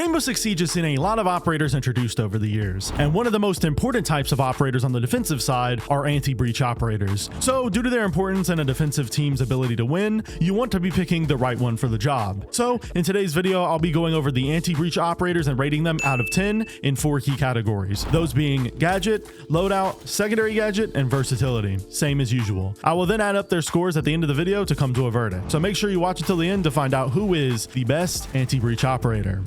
Rainbow Six Siege has seen a lot of operators introduced over the years, and one of the most important types of operators on the defensive side are anti-breach operators. So due to their importance and a defensive team's ability to win, you want to be picking the right one for the job. So in today's video, I'll be going over the anti-breach operators and rating them out of 10 in 4 key categories, those being gadget, loadout, secondary gadget, and versatility, same as usual. I will then add up their scores at the end of the video to come to a verdict. So make sure you watch until the end to find out who is the best anti-breach operator.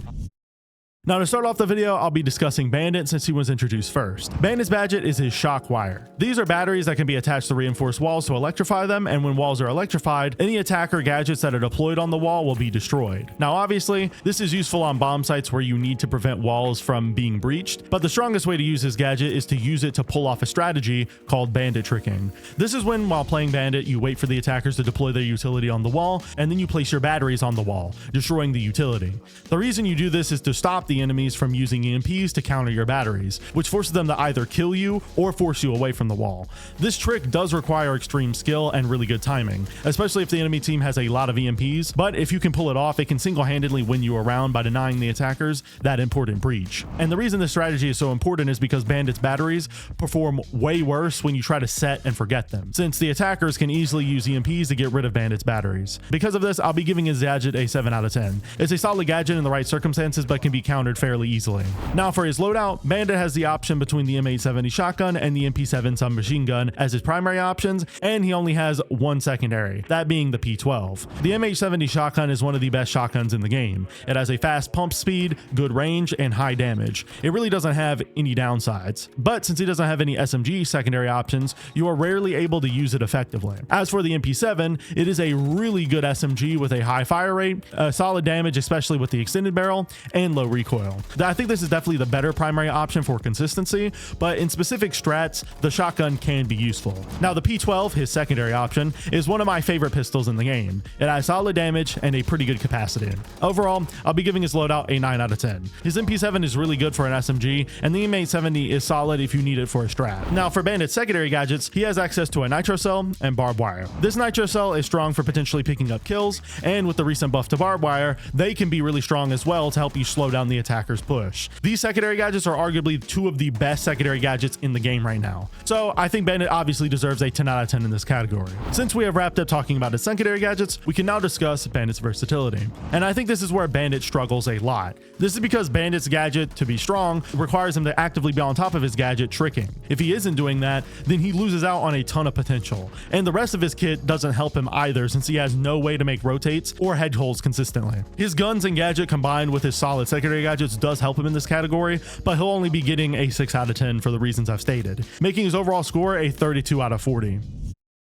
Now to start off the video, I'll be discussing Bandit since he was introduced first. Bandit's gadget is his shock wire. These are batteries that can be attached to reinforced walls to electrify them, and when walls are electrified, any attacker gadgets that are deployed on the wall will be destroyed. Now obviously, this is useful on bomb sites where you need to prevent walls from being breached, but the strongest way to use his gadget is to use it to pull off a strategy called bandit tricking. This is when, while playing bandit, you wait for the attackers to deploy their utility on the wall, and then you place your batteries on the wall, destroying the utility. The reason you do this is to stop the enemies from using EMPs to counter your batteries, which forces them to either kill you or force you away from the wall. This trick does require extreme skill and really good timing, especially if the enemy team has a lot of EMPs, but if you can pull it off, it can single-handedly win you around by denying the attackers that important breach. And the reason this strategy is so important is because Bandit's batteries perform way worse when you try to set and forget them, since the attackers can easily use EMPs to get rid of Bandit's batteries. Because of this, I'll be giving his gadget a 7 out of 10. It's a solid gadget in the right circumstances, but can be countered fairly easily. Now for his loadout, Bandit has the option between the M870 shotgun and the MP7 submachine gun as his primary options, and he only has one secondary, that being the P12. The M870 shotgun is one of the best shotguns in the game. It has a fast pump speed, good range, and high damage. It really doesn't have any downsides, but since he doesn't have any SMG secondary options, you are rarely able to use it effectively. As for the MP7, it is a really good SMG with a high fire rate, solid damage, especially with the extended barrel, and low recoil. I think this is definitely the better primary option for consistency, but in specific strats, the shotgun can be useful. Now the P12, his secondary option, is one of my favorite pistols in the game. It has solid damage and a pretty good capacity. Overall, I'll be giving his loadout a 9 out of 10. His MP7 is really good for an SMG, and the M870 is solid if you need it for a strat. Now for Bandit's secondary gadgets, he has access to a nitro cell and barbed wire. This nitro cell is strong for potentially picking up kills, and with the recent buff to barbed wire, they can be really strong as well to help you slow down the attacker's push. These secondary gadgets are arguably 2 of the best secondary gadgets in the game right now. So I think Bandit obviously deserves a 10 out of 10 in this category. Since we have wrapped up talking about his secondary gadgets, we can now discuss Bandit's versatility. And I think this is where Bandit struggles a lot. This is because Bandit's gadget, to be strong, requires him to actively be on top of his gadget tricking. If he isn't doing that, then he loses out on a ton of potential. And the rest of his kit doesn't help him either, since he has no way to make rotates or hedge holes consistently. His guns and gadget combined with his solid secondary gadgets does help him in this category, but he'll only be getting a 6 out of 10 for the reasons I've stated, making his overall score a 32 out of 40.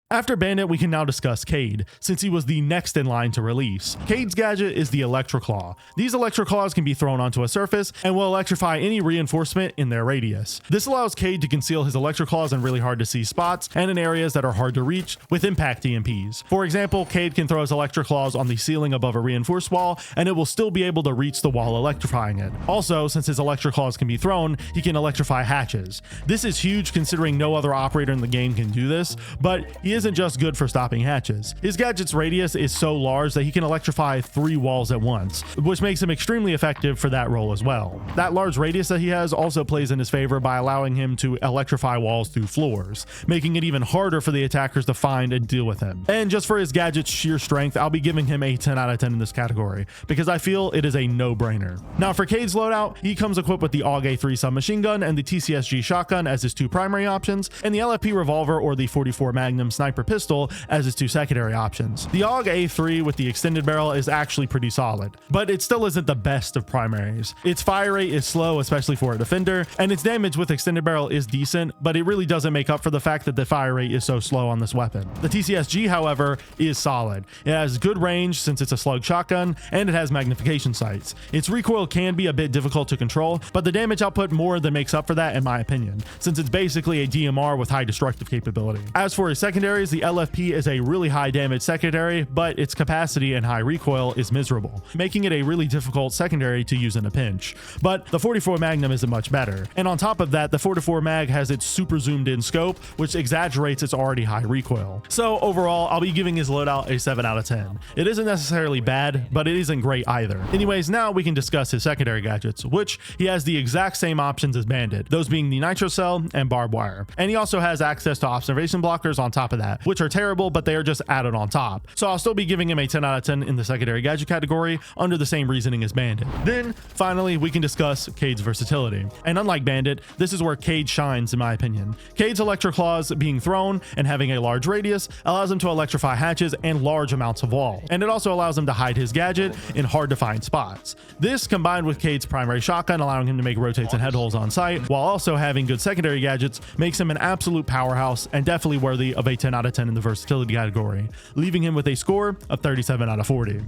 After Bandit, we can now discuss Cade, since he was the next in line to release. Cade's gadget is the Electroclaw. These Electroclaws can be thrown onto a surface and will electrify any reinforcement in their radius. This allows Cade to conceal his Electroclaws in really hard to see spots and in areas that are hard to reach with impact EMPs. For example, Cade can throw his Electroclaws on the ceiling above a reinforced wall, and it will still be able to reach the wall, electrifying it. Also, since his Electroclaws can be thrown, he can electrify hatches. This is huge considering no other operator in the game can do this, but he isn't just good for stopping hatches. His gadget's radius is so large that he can electrify 3 walls at once, which makes him extremely effective for that role as well. That large radius that he has also plays in his favor by allowing him to electrify walls through floors, making it even harder for the attackers to find and deal with him. And just for his gadget's sheer strength, I'll be giving him a 10 out of 10 in this category, because I feel it is a no-brainer. Now for Cade's loadout, he comes equipped with the AUG A3 submachine gun and the TCSG shotgun as his 2 primary options, and the LFP revolver or the 44 Magnum sniper pistol as his 2 secondary options. The AUG A3 with the extended barrel is actually pretty solid, but it still isn't the best of primaries. Its fire rate is slow, especially for a defender, and its damage with extended barrel is decent, but it really doesn't make up for the fact that the fire rate is so slow on this weapon. The TCSG, however, is solid. It has good range since it's a slug shotgun, and it has magnification sights. Its recoil can be a bit difficult to control, but the damage output more than makes up for that in my opinion, since it's basically a DMR with high destructive capability. As for his secondary, secondaries, the LFP is a really high damage secondary, but its capacity and high recoil is miserable, making it a really difficult secondary to use in a pinch. But the 44 Magnum isn't much better. And on top of that, the 44 Mag has its super zoomed in scope, which exaggerates its already high recoil. So overall, I'll be giving his loadout a 7 out of 10. It isn't necessarily bad, but it isn't great either. Anyways, now we can discuss his secondary gadgets, which he has the exact same options as Bandit, those being the nitro cell and barbed wire. And he also has access to observation blockers on top of that, which are terrible, but they are just added on top. So I'll still be giving him a 10 out of 10 in the secondary gadget category under the same reasoning as Bandit. Then finally, we can discuss Cade's versatility. And unlike Bandit, this is where Cade shines in my opinion. Cade's electro claws being thrown and having a large radius allows him to electrify hatches and large amounts of wall. And it also allows him to hide his gadget in hard to find spots. This combined with Cade's primary shotgun allowing him to make rotates and head holes on sight while also having good secondary gadgets makes him an absolute powerhouse and definitely worthy of a 10 out of 10 in the versatility category, leaving him with a score of 37 out of 40.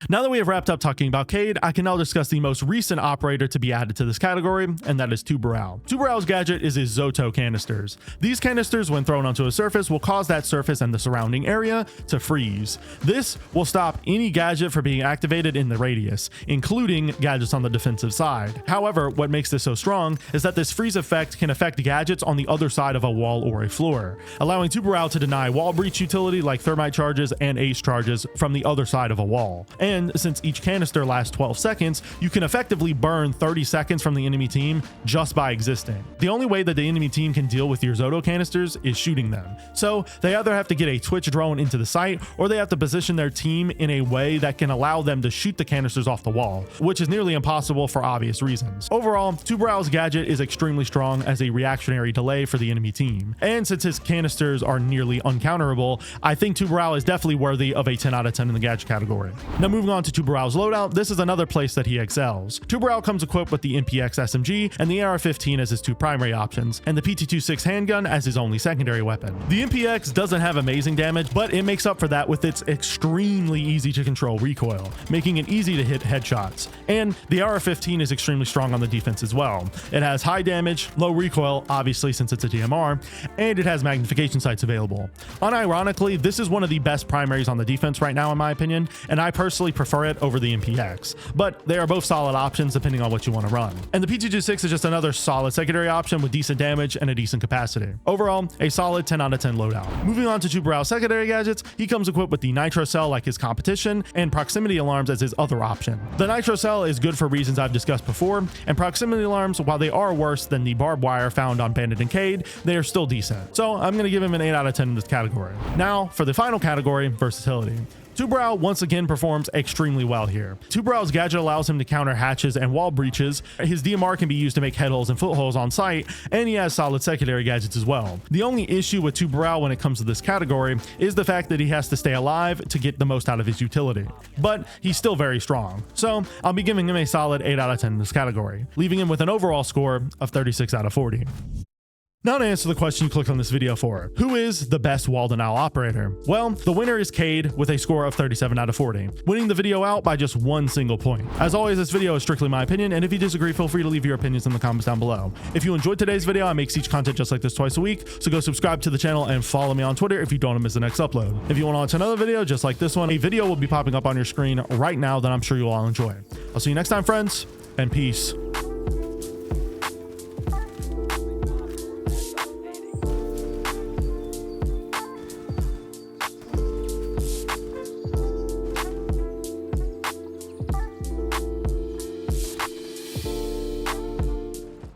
Now that we have wrapped up talking about Cade, I can now discuss the most recent operator to be added to this category, and that is Tubarao. Tubarao's gadget is his Zoto canisters. These canisters, when thrown onto a surface, will cause that surface and the surrounding area to freeze. This will stop any gadget from being activated in the radius, including gadgets on the defensive side. However, what makes this so strong is that this freeze effect can affect gadgets on the other side of a wall or a floor, allowing Tubarao to deny wall breach utility like thermite charges and ace charges from the other side of a wall. And since each canister lasts 12 seconds, you can effectively burn 30 seconds from the enemy team just by existing. The only way that the enemy team can deal with your Zoto canisters is shooting them. So they either have to get a Twitch drone into the site, or they have to position their team in a way that can allow them to shoot the canisters off the wall, which is nearly impossible for obvious reasons. Overall, Tubarao's gadget is extremely strong as a reactionary delay for the enemy team. And since his canisters are nearly uncounterable, I think Tubarao is definitely worthy of a 10 out of 10 in the gadget category. Now moving on to Tubarao's loadout, this is another place that he excels. Tubarao comes equipped with the MPX SMG and the AR-15 as his two primary options, and the PT-26 handgun as his only secondary weapon. The MPX doesn't have amazing damage, but it makes up for that with its extremely easy to control recoil, making it easy to hit headshots. And the AR-15 is extremely strong on the defense as well. It has high damage, low recoil, obviously since it's a DMR, and it has magnification sights available. Unironically, this is one of the best primaries on the defense right now in my opinion, and I personally prefer it over the MPX, but they are both solid options depending on what you want to run. And the PT-26 is just another solid secondary option with decent damage and a decent capacity. Overall, a solid 10 out of 10 loadout. Moving on to Tubarao's secondary gadgets, he comes equipped with the nitro cell like his competition and proximity alarms as his other option. The nitro cell is good for reasons I've discussed before, and proximity alarms, while they are worse than the barbed wire found on Bandit and Cade, they are still decent. So I'm going to give him an 8 out of 10 in this category. Now for the final category, versatility. Tubarao once again performs extremely well here. Tubarao's gadget allows him to counter hatches and wall breaches. His DMR can be used to make head holes and footholes on site, and he has solid secondary gadgets as well. The only issue with Tubarao when it comes to this category is the fact that he has to stay alive to get the most out of his utility, but he's still very strong. So I'll be giving him a solid 8 out of 10 in this category, leaving him with an overall score of 36 out of 40. Now to answer the question you clicked on this video for, who is the best wall denial operator? Well, the winner is Cade with a score of 37 out of 40, winning the video out by just one single point. As always, this video is strictly my opinion, and if you disagree, feel free to leave your opinions in the comments down below. If you enjoyed today's video, I make Siege content just like this twice a week, so go subscribe to the channel and follow me on Twitter if you don't want to miss the next upload. If you want to watch another video just like this one, a video will be popping up on your screen right now that I'm sure you'll all enjoy. I'll see you next time, friends, and peace.